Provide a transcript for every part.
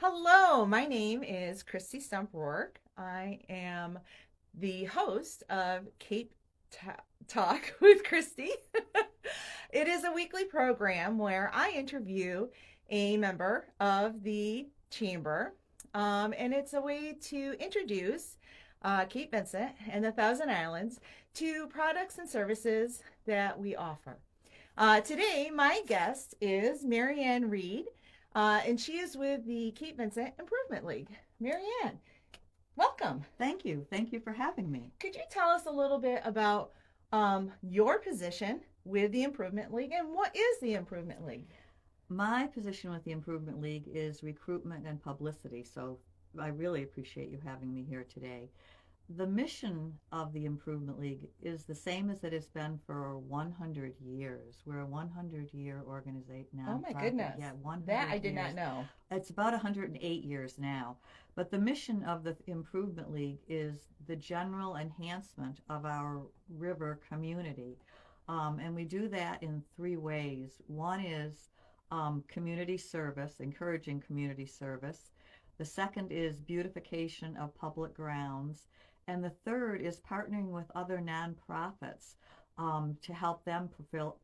Hello, my name is Kristie Stump-Rourke. I am the host of Talk with Kristie. It is a weekly program where I interview a member of the chamber, and it's a way to introduce Cape Vincent and the Thousand Islands to products and services that we offer. Today, my guest is Marianne Reed, and she is with the Cape Vincent Improvement League. Marianne, welcome. Thank you. Thank you for having me. Could you tell us a little bit about your position with the Improvement League and what is the Improvement League? My position with the Improvement League is recruitment and publicity, so I really appreciate you having me here today. The mission of the Improvement League is the same as it has been for 100 years. We're a 100-year organization Oh my nonprofit. goodness. Yeah, 100 That I did not years. know. It's about 108 years now. But the mission of the Improvement League is the general enhancement of our river community. And we do that in three ways. One is community service, encouraging community service. The second is beautification of public grounds. And the third is partnering with other nonprofits to help them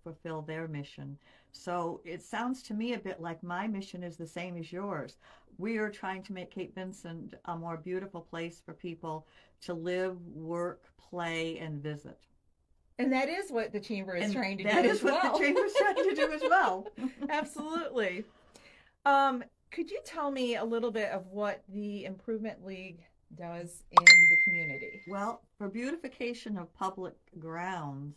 fulfill their mission. So it sounds to me a bit like my mission is the same as yours. We are trying to make Cape Vincent a more beautiful place for people to live, work, play, and visit. And that is what the chamber is And trying to do that as is what well. the chamber is trying to do as well. Absolutely. Could you tell me a little bit of what the Improvement League does in the community? Well, for beautification of public grounds,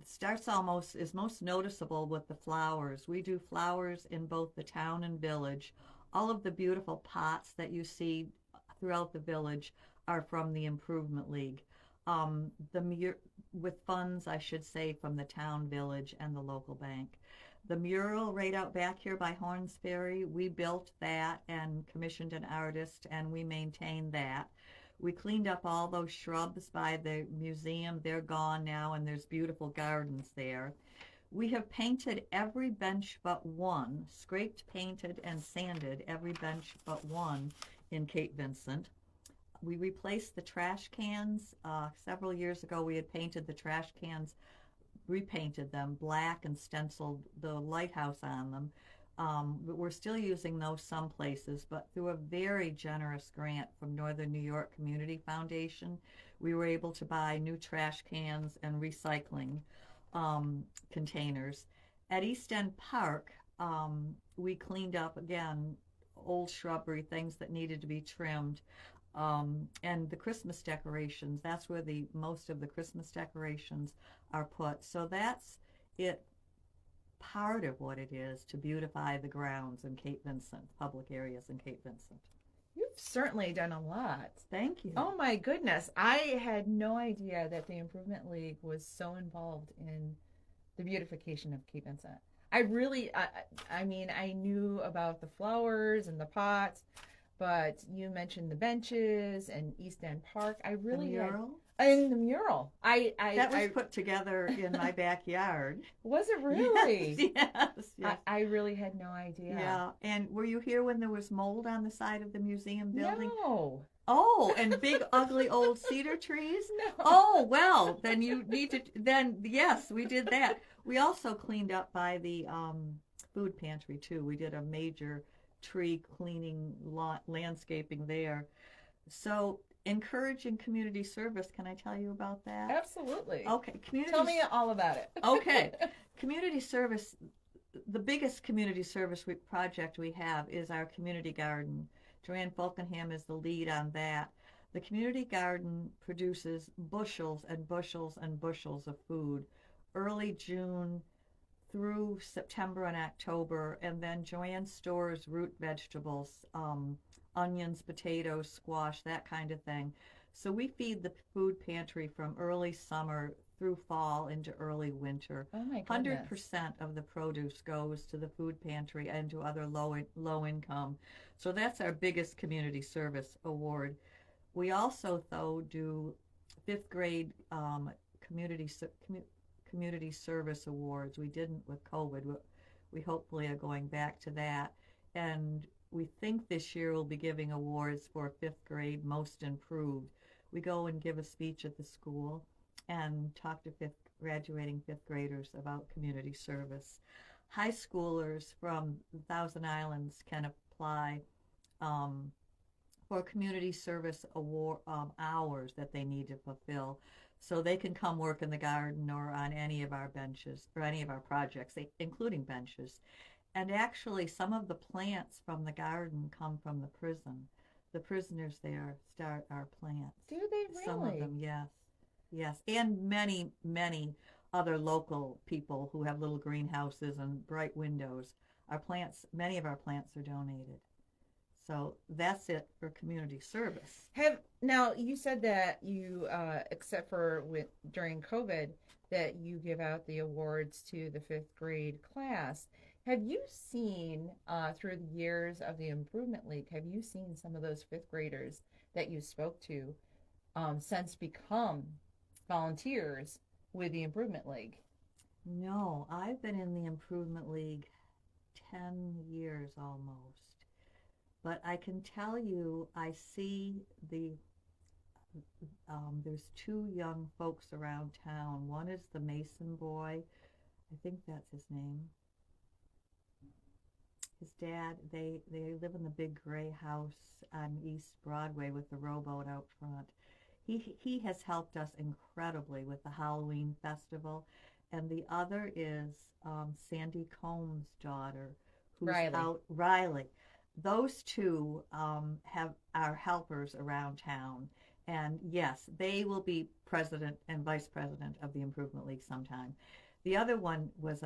starts almost is most noticeable with the flowers. We do flowers in both the town and village. All of the beautiful pots that you see throughout the village are from the Improvement League. The with funds, I should say, from the town, village, and the local bank. The mural right out back here by Horns Ferry, we built that and commissioned an artist, and we maintained that. We cleaned up all those shrubs by the museum. They're gone now, and there's beautiful gardens there. We have painted every bench but one, scraped, painted, and sanded every bench but one in Cape Vincent. We replaced the trash cans. Several years ago, we had painted the trash cans, repainted them black and stenciled the lighthouse on them. But we're still using those some places, but through a very generous grant from Northern New York Community Foundation, we were able to buy new trash cans and recycling containers. At East End Park, we cleaned up again old shrubbery, things that needed to be trimmed. And the Christmas decorations, that's where the most of the Christmas decorations are put. So that's it, part of what it is to beautify the grounds in Cape Vincent, public areas in Cape Vincent. You've certainly done a lot. Thank you. Oh my goodness. I had no idea that the Improvement League was so involved in the beautification of Cape Vincent. I knew about the flowers and the pots, but you mentioned the benches and East End Park. I The really had, mural? and the mural. That was put together in my backyard. Was it really? Yes, yes. I really had no idea. Yeah. And were you here when there was mold on the side of the museum building? No. Oh, and big ugly old cedar trees? No. Oh, well, then you need to, then yes, we did that. We also cleaned up by the food pantry too. We did a major tree cleaning landscaping there. So encouraging community service, can I tell you about that? Absolutely. Okay, Tell me all about it. Okay, community service, the biggest community service project we have is our community garden. Joanne Falkenham is the lead on that. The community garden produces bushels and bushels and bushels of food early June through September and October, and then Joanne stores root vegetables, onions, potatoes, squash, that kind of thing. So we feed the food pantry from early summer through fall into early winter. Oh my goodness. 100% of the produce goes to the food pantry and to other low income. So that's our biggest community service award. We also, though, do fifth grade community community service awards. We didn't with COVID. We hopefully are going back to that. And we think this year we'll be giving awards for fifth grade most improved. We go and give a speech at the school and talk to graduating fifth graders about community service. High schoolers from Thousand Islands can apply um, for community service award hours that they need to fulfill. So they can come work in the garden or on any of our benches or any of our projects, including benches. And actually, some of the plants from the garden come from the prison. The prisoners there start our plants. Do they Some of really? them, yes. Yes. And many, many other local people who have little greenhouses and bright windows. Our plants, many of our plants are donated. So that's it for community service. Have now you said that you, except for with during COVID, that you give out the awards to the fifth grade class. Have you seen, through the years of the Improvement League? Have you seen some of those fifth graders that you spoke to, since become volunteers with the Improvement League? No, I've been in the Improvement League 10 years almost. But I can tell you, I see there's two young folks around town. One is the Mason boy. I think that's his name. His dad, they live in the big gray house on East Broadway with the rowboat out front. He has helped us incredibly with the Halloween festival. And the other is Sandy Combs' daughter, who's Riley. out, Riley. Those two have are helpers around town. And yes, they will be president and vice president of the Improvement League sometime. The other one was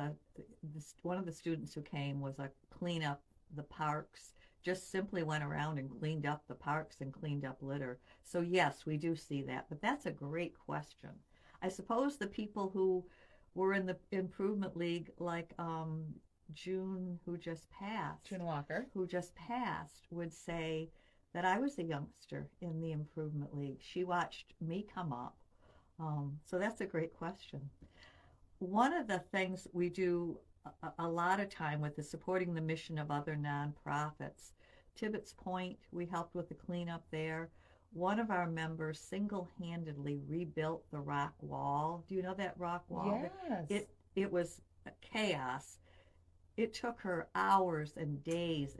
one of the students who came was a clean up the parks. Just simply went around and cleaned up the parks and cleaned up litter. So yes, we do see that. But that's a great question. I suppose the people who were in the Improvement League, like June, June Walker. who just passed, would say that I was a youngster in the Improvement League. She watched me come up. So that's a great question. One of the things we do a lot of time with is supporting the mission of other nonprofits. Tibbetts Point, we helped with the cleanup there. One of our members single-handedly rebuilt the rock wall. Do you know that rock wall? Yes. It was chaos. It took her hours and days,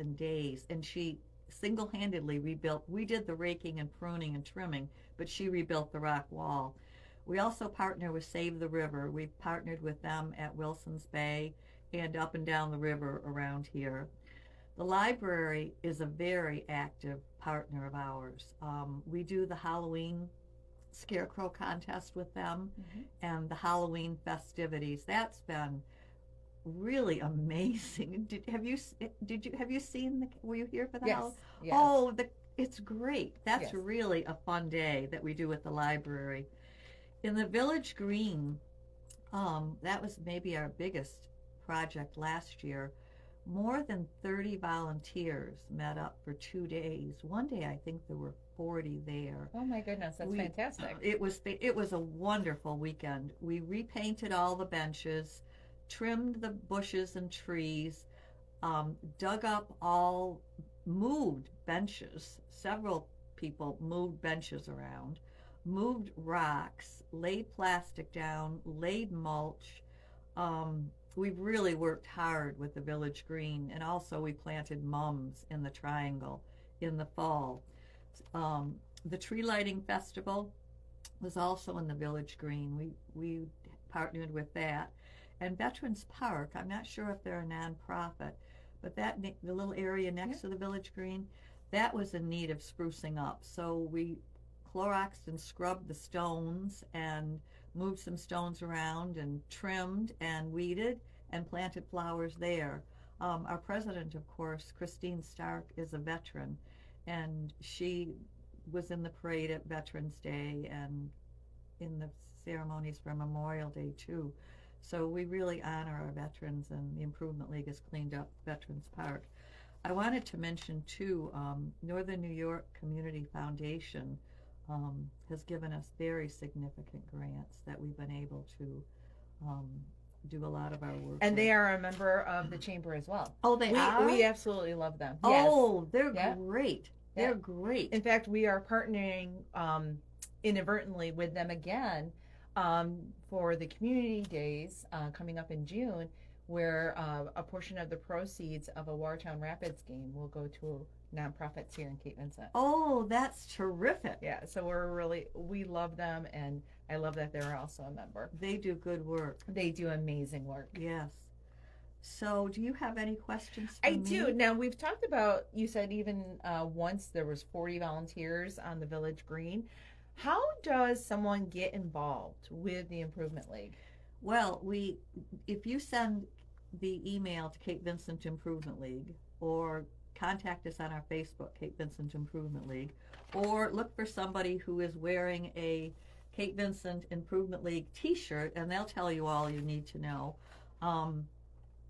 and she single-handedly rebuilt. We did the raking and pruning and trimming, but she rebuilt the rock wall. We also partner with Save the River. We've partnered with them at Wilson's Bay and up and down the river around here. The library is a very active partner of ours. We do the Halloween scarecrow contest with them and the Halloween festivities. That's been really amazing. Have you seen were you here for the Yes. Yes. Oh, it's great. That's Yes. really a fun day that we do at the library. In the Village Green, that was maybe our biggest project last year. More than 30 volunteers met up for 2 days. One day I think there were 40 there. Oh my goodness, that's fantastic. It was a wonderful weekend. We repainted all the benches, trimmed the bushes and trees, dug up moved benches. Several people moved benches around, moved rocks, laid plastic down, laid mulch. We've really worked hard with the Village Green, and also we planted mums in the triangle in the fall. The tree lighting festival was also in the Village Green. We partnered with that. And Veterans Park, I'm not sure if they're a nonprofit, but the little area next to the Village Green, that was in need of sprucing up. So we Cloroxed and scrubbed the stones and moved some stones around and trimmed and weeded and planted flowers there. Our president, of course, Christine Stark, is a veteran, and she was in the parade at Veterans Day and in the ceremonies for Memorial Day too. So we really honor our veterans, and the Improvement League has cleaned up Veterans Park. I wanted to mention too, Northern New York Community Foundation has given us very significant grants that we've been able to um, do a lot of our work And with. they are a member of the chamber as well. Oh, they We are? absolutely love them. Yes. Oh, they're Yeah. great. Yeah. They're great. In fact, we are partnering inadvertently with them again for the community days coming up in June, where a portion of the proceeds of a Watertown Rapids game will go to nonprofits here in Cape Vincent. Oh, that's terrific. Yeah, so we love them, and I love that they're also a member. They do good work. They do amazing work. Yes. So, do you have any questions for I me? do. Now, we've talked about, you said even once there was 40 volunteers on the Village Green. How does someone get involved with the Improvement League? Well, if you send the email to Cape Vincent Improvement League, or contact us on our Facebook, Cape Vincent Improvement League, or look for somebody who is wearing a Cape Vincent Improvement League t-shirt, and they'll tell you all you need to know.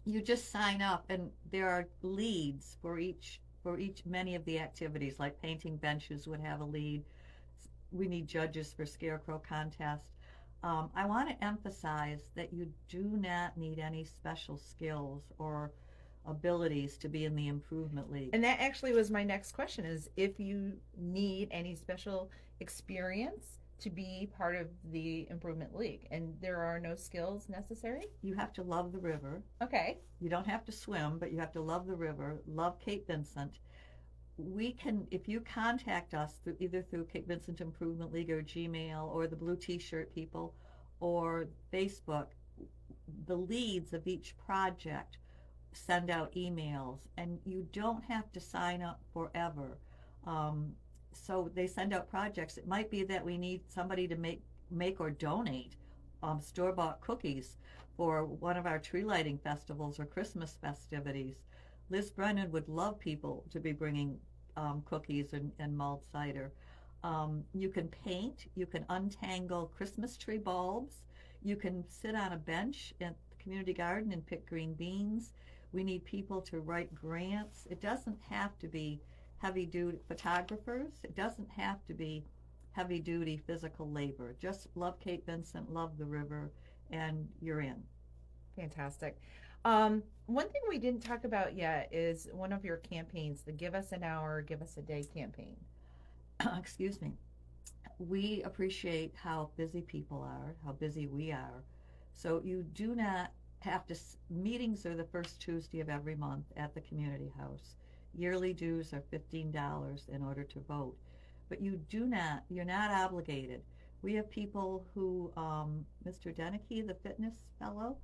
You just sign up, and there are leads for each many of the activities, like painting benches would have a lead. We need judges for scarecrow contest. I want to emphasize that you do not need any special skills or abilities to be in the Improvement League. And that actually was my next question, is if you need any special experience to be part of the Improvement League, and there are no skills necessary? You have to love the river. Okay. You don't have to swim, but you have to love the river, love Cape Vincent. We can, if you contact us either through Cape Vincent Improvement League or Gmail or the Blue T-shirt people or Facebook, the leads of each project send out emails, and you don't have to sign up forever. So they send out projects. It might be that we need somebody to make or donate store-bought cookies for one of our tree lighting festivals or Christmas festivities. Liz Brennan would love people to be bringing cookies and mulled cider. You can paint. You can untangle Christmas tree bulbs. You can sit on a bench at the community garden and pick green beans. We need people to write grants. It doesn't have to be heavy-duty photographers. It doesn't have to be heavy-duty physical labor. Just love Cape Vincent, love the river, and you're in. Fantastic. One thing we didn't talk about yet is one of your campaigns, the Give Us an Hour, Give Us a Day campaign. Excuse me. We appreciate how busy people are, how busy we are. So you do not have to, meetings are the first Tuesday of every month at the community house. Yearly dues are $15 in order to vote. But you're not obligated. We have people who, Mr. Denicky, the fitness fellow,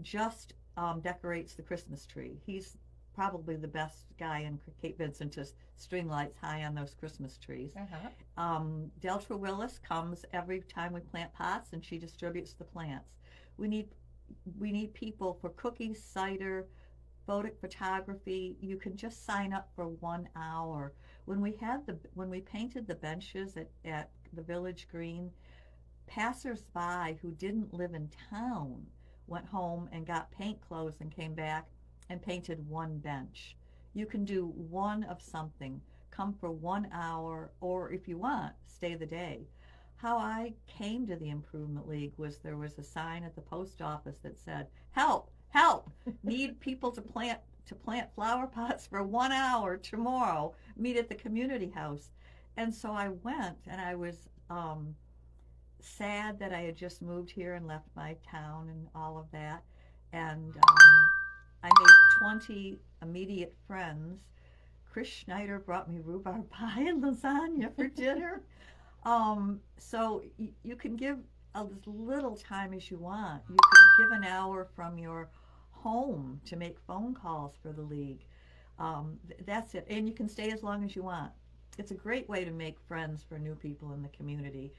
just decorates the Christmas tree. He's probably the best guy in Cape Vincent to string lights high on those Christmas trees. Deltra Willis comes every time we plant pots, and she distributes the plants. We need people for cookies, cider, photography. You can just sign up for 1 hour. When we painted the benches at the Village Green, passers-by who didn't live in town went home and got paint clothes and came back and painted one bench. You can do one of something. Come for 1 hour, or if you want, stay the day. How I came to the Improvement League was there was a sign at the post office that said, "Help! Help! Need people to plant flower pots for 1 hour tomorrow. Meet at the community house." And so I went, and I was sad that I had just moved here and left my town and all of that. And I made 20 immediate friends. Chris Schneider brought me rhubarb pie and lasagna for dinner. So you can give as little time as you want. You can give an hour from your home to make phone calls for the league. That's it. And you can stay as long as you want. It's a great way to make friends for new people in the community,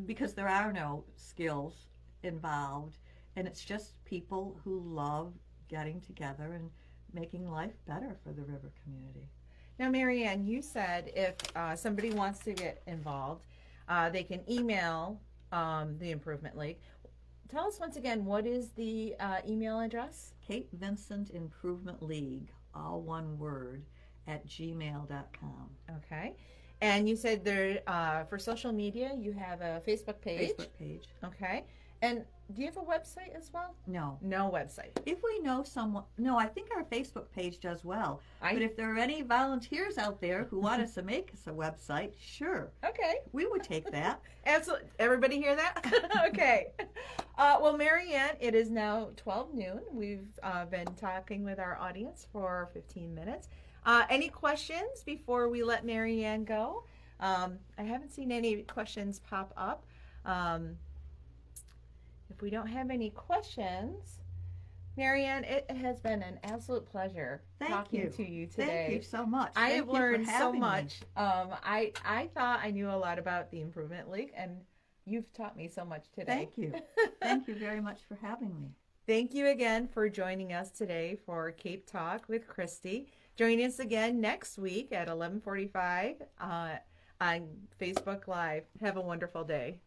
because there are no skills involved, and it's just people who love getting together and making life better for the river community. Now, Marianne, you said if somebody wants to get involved, they can email the Improvement League. Tell us once again, what is the email address? Cape Vincent Improvement League, all one word, at gmail.com. Okay. And you said there for social media, you have a Facebook page. Facebook page. Okay. And Do you have a website as well? No. No website. If we know someone, no, I think our Facebook page does well. But I if there are any volunteers out there who want us to make us a website, sure, Okay. we would take that. Absolutely. Everybody hear that? Okay. Well, Marianne, it is now 12 noon. We've been talking with our audience for 15 minutes. Any questions before we let Marianne go? I haven't seen any questions pop up. Um, if we don't have any questions, Marianne, it has been an absolute pleasure Thank talking you. to you Thank you today. so much. I Thank have you for learned so having me. much. I thought I knew a lot about the Improvement League, and you've taught me so much today. Thank you. Thank you very much for having me. Thank you again for joining us today for Cape Talk with Kristie. Join us again next week at 11:45 on Facebook Live. Have a wonderful day.